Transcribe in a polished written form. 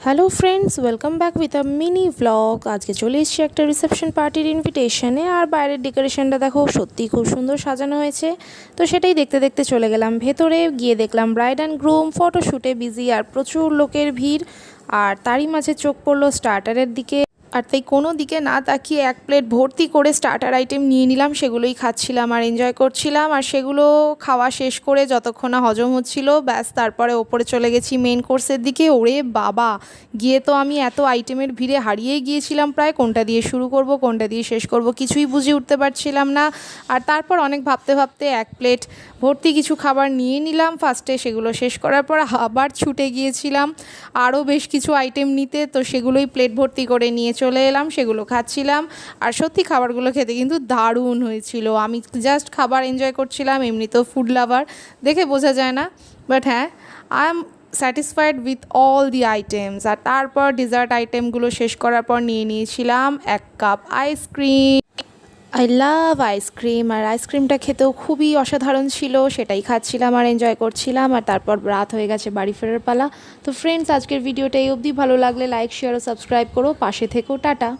Hello friends, welcome back with a mini vlog. আজকে চলে এসেছি একটা রিসেপশন পার্টির ইনভিটেশনে। আর বাইরের ডেকোরেশনটা দেখো, সত্যি খুব সুন্দর সাজানো হয়েছে। তো সেটাই দেখতে দেখতে চলে গেলাম ভেতরে। গিয়ে দেখলাম ব্রাইড অ্যান্ড গ্রুম ফটোশ্যুটে বিজি, আর প্রচুর লোকের ভিড়। আর তারই মাঝে চোখ পড়লো স্টার্টারের দিকে। আর তাই কোনো দিকে না তাকিয়ে এক প্লেট ভর্তি করে স্টার্টার আইটেম নিয়ে নিলাম। সেগুলোই খাচ্ছিলাম আর এনজয় করছিলাম। আর সেগুলো খাওয়া শেষ করে যতক্ষণ না হজম হচ্ছিল, ব্যাস তারপরে ওপরে চলে গেছি মেন কোর্সের দিকে। ওরে বাবা, গিয়ে তো আমি এত আইটেমের ভিড়ে হারিয়েই গিয়েছিলাম প্রায়। কোনটা দিয়ে শুরু করব, কোনটা দিয়ে শেষ করব, কিছুই বুঝে উঠতে পারছিলাম না। আর তারপর অনেক ভাবতে ভাবতে এক প্লেট ভর্তি কিছু খাবার নিয়ে নিলাম ফার্স্টে। সেগুলো শেষ করার পর আবার ছুটে গিয়েছিলাম আরও বেশ কিছু আইটেম নিতে। তো সেগুলোই প্লেট ভর্তি করে নিয়ে চলে এলাম, সেগুলো খাচ্ছিলাম। আর সত্যি খাবারগুলো খেতে কিন্তু দারুণ হয়েছিল। আমি জাস্ট খাবার এনজয় করছিলাম, এমনিতেও ফুড লাভার দেখে বোঝা যায় না, বাট হ্যাঁ, I am satisfied with all the items. আর তারপর ডেজার্ট আইটেমগুলো শেষ করার পর নিয়ে নিয়েছিলাম এক cup ice cream. I love ice cream, আর আইসক্রিমটা খেতেও খুবই অসাধারণ ছিল। সেটাই খাচ্ছিলাম আর এনজয় করছিলাম। আর তারপর রাত হয়ে গেছে, বাড়ি ফেরার পালা। তো ফ্রেন্ডস, আজকের ভিডিওটা এই অবধি। ভালো লাগলে লাইক, শেয়ার ও সাবস্ক্রাইব করো, পাশে থেকো। টাটা।